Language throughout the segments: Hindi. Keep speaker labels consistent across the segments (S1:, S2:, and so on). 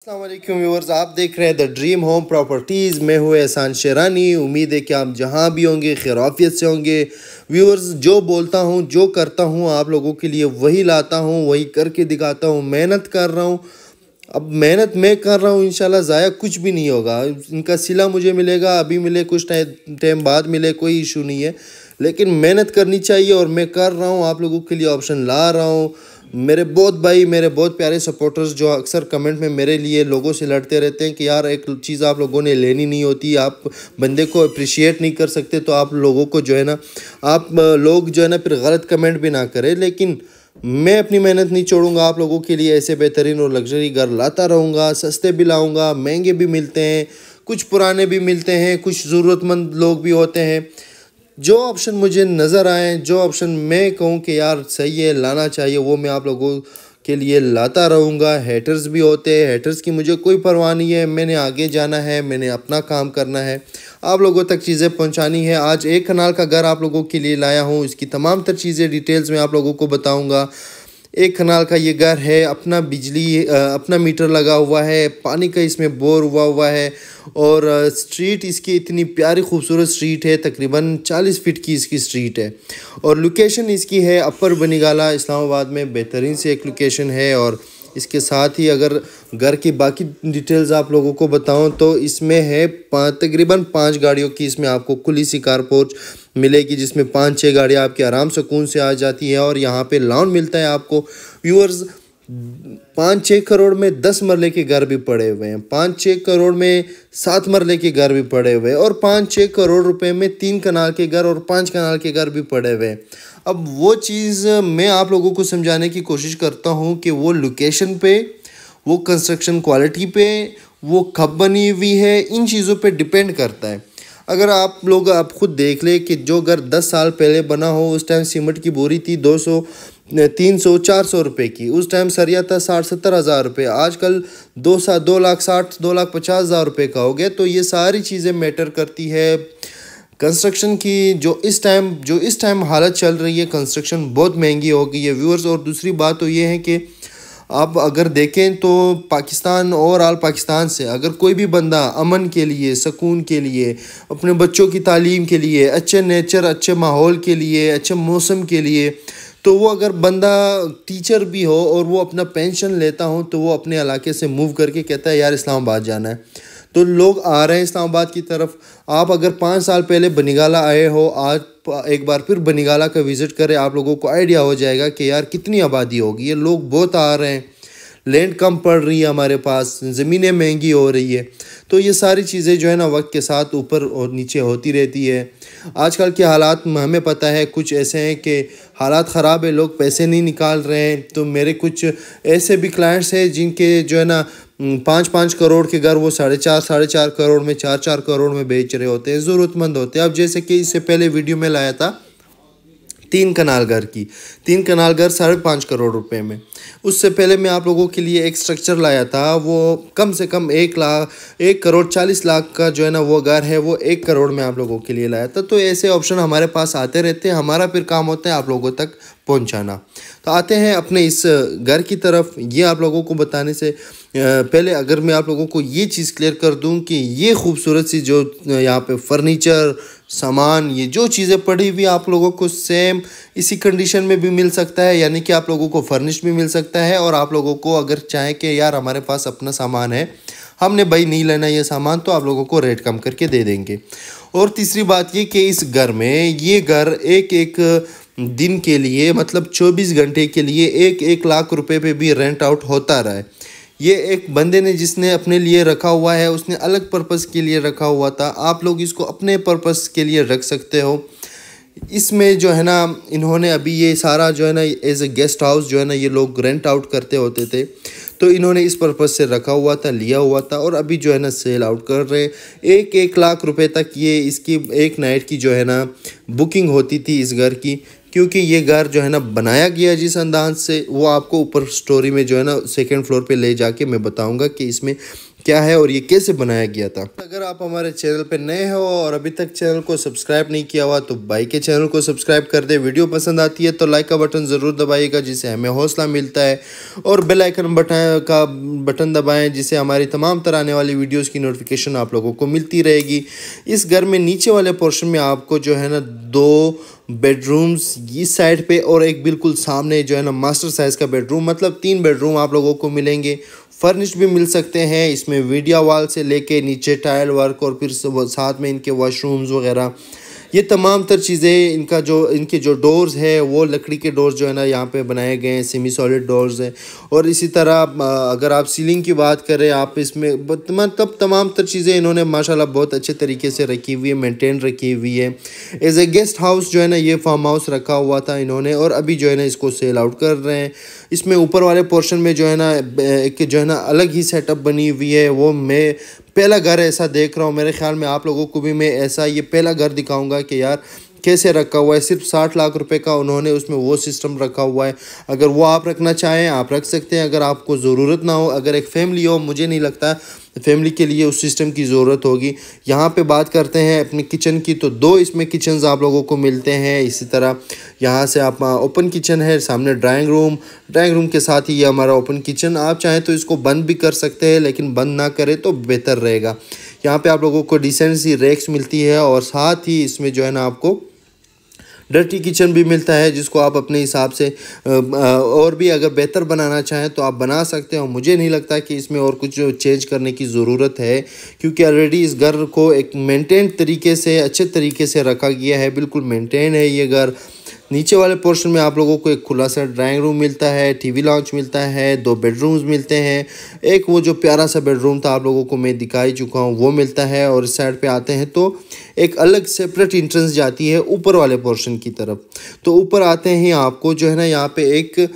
S1: अस्सलाम वालेकुम व्यूअर्स, आप देख रहे हैं द ड्रीम होम प्रॉपर्टीज़। मैं हूँ एहसान शेरानी। उम्मीद है कि आप जहाँ भी होंगे खैरियत से होंगे। व्यूअर्स, जो बोलता हूँ जो करता हूँ आप लोगों के लिए वही लाता हूँ, वही करके दिखाता हूँ। मेहनत कर रहा हूँ, अब मेहनत मैं कर रहा हूँ, इंशाल्लाह ज़ाया कुछ भी नहीं होगा। इनका सिला मुझे मिलेगा, अभी मिले कुछ टाइम बाद मिले, कोई इशू नहीं है, लेकिन मेहनत करनी चाहिए और मैं कर रहा हूँ। आप लोगों के लिए ऑप्शन ला रहा हूँ। मेरे बहुत भाई, मेरे बहुत प्यारे सपोर्टर्स जो अक्सर कमेंट में मेरे लिए लोगों से लड़ते रहते हैं कि यार एक चीज़ आप लोगों ने लेनी नहीं होती, आप बंदे को अप्रिशिएट नहीं कर सकते, तो आप लोगों को जो है ना, आप लोग जो है ना फिर गलत कमेंट भी ना करें। लेकिन मैं अपनी मेहनत नहीं छोड़ूंगा, आप लोगों के लिए ऐसे बेहतरीन और लग्जरी घर लाता रहूँगा। सस्ते भी लाऊंगा, महंगे भी मिलते हैं, कुछ पुराने भी मिलते हैं, कुछ ज़रूरतमंद लोग भी होते हैं। जो ऑप्शन मुझे नज़र आए, जो ऑप्शन मैं कहूँ कि यार सही है, लाना चाहिए, वो मैं आप लोगों के लिए लाता रहूँगा। हेटर्स भी होते हैं, हेटर्स की मुझे कोई परवाह नहीं है। मैंने आगे जाना है, मैंने अपना काम करना है, आप लोगों तक चीज़ें पहुँचानी है। आज एक कनाल का घर आप लोगों के लिए लाया हूँ, इसकी तमाम तर चीज़ें डिटेल्स में आप लोगों को बताऊँगा। एक कनाल का ये घर है, अपना बिजली अपना मीटर लगा हुआ है, पानी का इसमें बोर हुआ है, और स्ट्रीट इसकी इतनी प्यारी खूबसूरत स्ट्रीट है, तकरीबन 40 फीट की इसकी स्ट्रीट है। और लोकेशन इसकी है अपर बनीगाला, इस्लामाबाद में बेहतरीन से एक लोकेशन है। और इसके साथ ही अगर घर की बाकी डिटेल्स आप लोगों को बताऊं तो इसमें है तकरीबन 5 गाड़ियों की इसमें आपको खुली सी कार पोर्च मिलेगी, जिसमें 5-6 गाड़ियां आपके आराम सुकून से आ जाती है। और यहाँ पे लॉन मिलता है आपको। व्यूअर्स, 5-6 करोड़ में 10 मरले के घर भी पड़े हुए हैं, 5-6 करोड़ में 7 मरले के घर भी पड़े हुए हैं, और 5-6 करोड़ रुपए में 3 कनाल के घर और 5 कनाल के घर भी पड़े हुए हैं। अब वो चीज़ मैं आप लोगों को समझाने की कोशिश करता हूँ कि वो लोकेशन पे, वो कंस्ट्रक्शन क्वालिटी पे, वो कब बनी हुई है, इन चीज़ों पे डिपेंड करता है। अगर आप लोग आप खुद देख ले कि जो घर 10 साल पहले बना हो, उस टाइम सीमेंट की बोरी थी 200, 300-400 रुपये की, उस टाइम सरिया था 60-70 हज़ार रुपये, आजकल 2 लाख 60, 2,50,000 रुपये का हो गया। तो ये सारी चीज़ें मैटर करती है कंस्ट्रक्शन की। जो इस टाइम हालत चल रही है, कंस्ट्रक्शन बहुत महंगी हो गई है व्यूअर्स। और दूसरी बात तो ये है कि आप अगर देखें तो पाकिस्तान, ओवरऑल पाकिस्तान से अगर कोई भी बंदा अमन के लिए, सुकून के लिए, अपने बच्चों की तालीम के लिए, अच्छे नेचर, अच्छे माहौल के लिए, अच्छे मौसम के लिए, तो वो अगर बंदा टीचर भी हो और वो अपना पेंशन लेता हो, तो वो अपने इलाके से मूव करके कहता है यार इस्लामाबाद जाना है। तो लोग आ रहे हैं इस्लामाबाद की तरफ। आप अगर 5 साल पहले बनीगाला आए हो, आज एक बार फिर बनीगाला का विज़िट करें, आप लोगों को आइडिया हो जाएगा कि यार कितनी आबादी होगी। ये लोग बहुत आ रहे हैं, लैंड कम पड़ रही है हमारे पास, ज़मीनें महंगी हो रही है। तो ये सारी चीज़ें जो है ना वक्त के साथ ऊपर और नीचे होती रहती है। आजकल के हालात हमें पता है कुछ ऐसे हैं कि हालात ख़राब है, लोग पैसे नहीं निकाल रहे हैं। तो मेरे कुछ ऐसे भी क्लाइंट्स हैं जिनके जो है ना 5-5 करोड़ के घर वो 4.5 करोड़ में, 4-4 करोड़ में बेच रहे होते हैं, ज़रूरतमंद होते हैं। अब जैसे कि इससे पहले वीडियो में लाया था 3 कनाल घर की, 3 कनाल घर 5.5 करोड़ रुपए में। उससे पहले मैं आप लोगों के लिए एक स्ट्रक्चर लाया था, वो कम से कम 1 करोड़ 40 लाख का जो है ना वो घर है, वो 1 करोड़ में आप लोगों के लिए लाया था। तो ऐसे ऑप्शन हमारे पास आते रहते हैं, हमारा फिर काम होता है आप लोगों तक पहुंचाना। तो आते हैं अपने इस घर की तरफ। ये आप लोगों को बताने से पहले अगर मैं आप लोगों को ये चीज़ क्लियर कर दूं कि ये खूबसूरत सी जो यहाँ पे फर्नीचर सामान, ये जो चीज़ें पड़ी हुई आप लोगों को सेम इसी कंडीशन में भी मिल सकता है, यानी कि आप लोगों को फर्निश भी मिल सकता है। और आप लोगों को अगर चाहें कि यार हमारे पास अपना सामान है, हमने भाई नहीं लेना ये सामान, तो आप लोगों को रेट कम करके दे देंगे। और तीसरी बात ये कि इस घर में, ये घर एक दिन के लिए, मतलब 24 घंटे के लिए 1 लाख रुपए पे भी रेंट आउट होता रहा है। ये एक बंदे ने जिसने अपने लिए रखा हुआ है, उसने अलग पर्पस के लिए रखा हुआ था। आप लोग इसको अपने पर्पस के लिए रख सकते हो। इसमें जो है ना इन्होंने अभी ये सारा जो है ना एज ए गेस्ट हाउस जो है ना ये लोग रेंट आउट करते होते थे, तो इन्होंने इस पर्पस से रखा हुआ था, लिया हुआ था, और अभी जो है ना सेल आउट कर रहे हैं। 1 लाख रुपए तक ये इसकी एक नाइट की जो है ना बुकिंग होती थी इस घर की। क्योंकि ये घर जो है ना बनाया गया जिस अंदाज से, वो आपको ऊपर स्टोरी में जो है ना सेकंड फ्लोर पे ले जाके मैं बताऊंगा कि इसमें क्या है और ये कैसे बनाया गया था। अगर आप हमारे चैनल पे नए हो और अभी तक चैनल को सब्सक्राइब नहीं किया हुआ तो भाई के चैनल को सब्सक्राइब कर दे। वीडियो पसंद आती है तो लाइक का बटन ज़रूर दबाइएगा जिससे हमें हौसला मिलता है, और बेल आइकन बटन दबाएं जिससे हमारी तमाम तरह आने वाली वीडियोज़ की नोटिफिकेशन आप लोगों को मिलती रहेगी। इस घर में नीचे वाले पोर्शन में आपको जो है ना 2 बेडरूम्स इस साइड पे और एक बिल्कुल सामने जो है ना मास्टर साइज़ का बेडरूम, मतलब 3 बेडरूम आप लोगों को मिलेंगे। फर्निश भी मिल सकते हैं इसमें, वीडियो वॉल से लेके नीचे टाइल वर्क और फिर साथ में इनके वॉशरूम्स वगैरह, ये तमाम तर चीज़ें। इनके जो डोर्स है वो लकड़ी के डोर्स जो है ना यहाँ पे बनाए गए हैं, सेमी सॉलिड डोर्स हैं। और इसी तरह अगर आप सीलिंग की बात करें आप इसमें मतलब तमाम तर चीज़ें इन्होंने माशाल्लाह बहुत अच्छे तरीके से रखी हुई है, मेंटेन रखी हुई है। एज ए गेस्ट हाउस जो है ना ये फार्म हाउस रखा हुआ था इन्होंने, और अभी जो है ना इसको सेल आउट कर रहे हैं। इसमें ऊपर वाले पोर्शन में जो है ना एक जो है ना अलग ही सेटअप बनी हुई है। वो मैं पहला घर ऐसा देख रहा हूँ, मेरे ख्याल में आप लोगों को भी मैं ऐसा ये पहला घर दिखाऊंगा कि यार कैसे रखा हुआ है। सिर्फ 60 लाख रुपए का उन्होंने उसमें वो सिस्टम रखा हुआ है। अगर वो आप रखना चाहें आप रख सकते हैं, अगर आपको ज़रूरत ना हो, अगर एक फैमिली हो, मुझे नहीं लगता फैमिली के लिए उस सिस्टम की ज़रूरत होगी। यहाँ पे बात करते हैं अपने किचन की, तो 2 इसमें किचन्स आप लोगों को मिलते हैं। इसी तरह यहाँ से आप ओपन किचन है, सामने ड्राइंग रूम के साथ ही ये हमारा ओपन किचन। आप चाहें तो इसको बंद भी कर सकते हैं लेकिन बंद ना करें तो बेहतर रहेगा। यहाँ पे आप लोगों को डिसेंट सी रैक्स मिलती है और साथ ही इसमें जो है ना आपको डर्टी किचन भी मिलता है जिसको आप अपने हिसाब से और भी अगर बेहतर बनाना चाहें तो आप बना सकते हो। मुझे नहीं लगता कि इसमें और कुछ चेंज करने की ज़रूरत है, क्योंकि ऑलरेडी इस घर को एक मेंटेन तरीके से अच्छे तरीके से रखा गया है, बिल्कुल मेंटेन है ये घर। नीचे वाले पोर्शन में आप लोगों को एक खुला सा ड्राइंग रूम मिलता है, टीवी लॉन्च मिलता है, 2 बेडरूम्स मिलते हैं। एक वो जो प्यारा सा बेडरूम था आप लोगों को मैं दिखा ही चुका हूँ वो मिलता है। और इस साइड पे आते हैं तो एक अलग सेपरेट एंट्रेंस जाती है ऊपर वाले पोर्शन की तरफ। तो ऊपर आते हैं आपको जो है ना यहाँ पे एक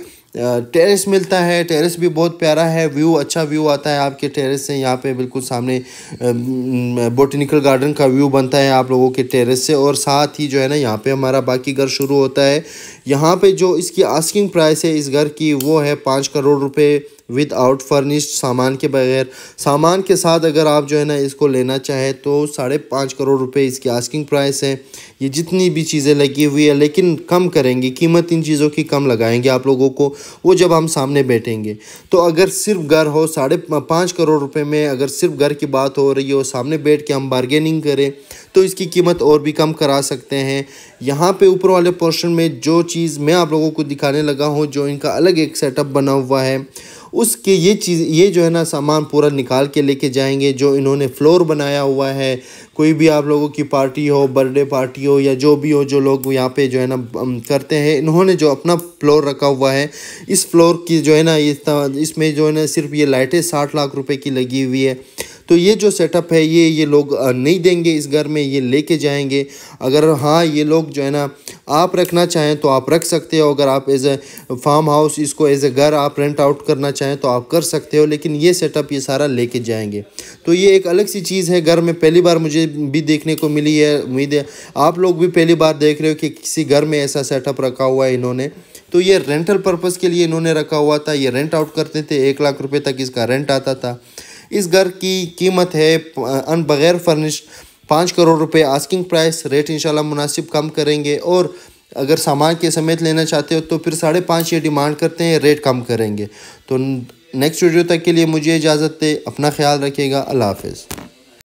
S1: टेरेस मिलता है। टेरेस भी बहुत प्यारा है, व्यू अच्छा व्यू आता है आपके टेरेस से। यहाँ पे बिल्कुल सामने बोटेनिकल गार्डन का व्यू बनता है आप लोगों के टेरेस से। और साथ ही जो है ना यहाँ पे हमारा बाकी घर शुरू होता है। यहाँ पे जो इसकी आस्किंग प्राइस है इस घर की वो है 5 करोड़ रुपए विद आउट फर्निश्ड, सामान के बगैर। सामान के साथ अगर आप जो है ना इसको लेना चाहे तो 5.5 करोड़ रुपए इसकी आस्किंग प्राइस है। ये जितनी भी चीज़ें लगी हुई है, लेकिन कम करेंगे कीमत, इन चीज़ों की कम लगाएंगे आप लोगों को वो जब हम सामने बैठेंगे। तो अगर सिर्फ घर हो 5.5 करोड़ रुपए में, अगर सिर्फ घर की बात हो रही हो, सामने बैठ के हम बार्गेनिंग करें तो इसकी कीमत और भी कम करा सकते हैं। यहाँ पे ऊपर वाले पोर्शन में जो चीज़ मैं आप लोगों को दिखाने लगा हूँ, जो इनका अलग एक सेटअप बना हुआ है, उसके ये जो है ना सामान पूरा निकाल के लेके जाएंगे। जो इन्होंने फ्लोर बनाया हुआ है, कोई भी आप लोगों की पार्टी हो, बर्थडे पार्टी हो या जो भी हो, जो लोग यहाँ पे जो है ना करते हैं, इन्होंने जो अपना फ्लोर रखा हुआ है, इस फ्लोर की जो है ना इसमें जो है ना सिर्फ ये लाइटें 60 लाख रुपए की लगी हुई है। तो ये जो सेटअप है ये लोग नहीं देंगे इस घर में, ये लेके जाएंगे। अगर हाँ ये लोग जो है ना आप रखना चाहें तो आप रख सकते हो। अगर आप एज ए फार्म हाउस इसको एज ए घर आप रेंट आउट करना चाहें तो आप कर सकते हो, लेकिन ये सेटअप ये सारा लेके जाएंगे। तो ये एक अलग सी चीज़ है घर में, पहली बार मुझे भी देखने को मिली है। उम्मीद है आप लोग भी पहली बार देख रहे हो कि किसी घर में ऐसा सेटअप रखा हुआ है इन्होंने। तो ये रेंटल पर्पज़ के लिए इन्होंने रखा हुआ था, ये रेंट आउट करते थे, 1 लाख रुपये तक इसका रेंट आता था। इस घर की कीमत है बगैर फर्निश्ड 5 करोड़ रुपए आस्किंग प्राइस। रेट इंशाल्लाह मुनासिब कम करेंगे, और अगर सामान के समेत लेना चाहते हो तो फिर 5.5 ये डिमांड करते हैं, रेट कम करेंगे। तो नेक्स्ट वीडियो तक के लिए मुझे इजाज़त दे, अपना ख्याल रखिएगा, अल्लाह हाफ़िज़।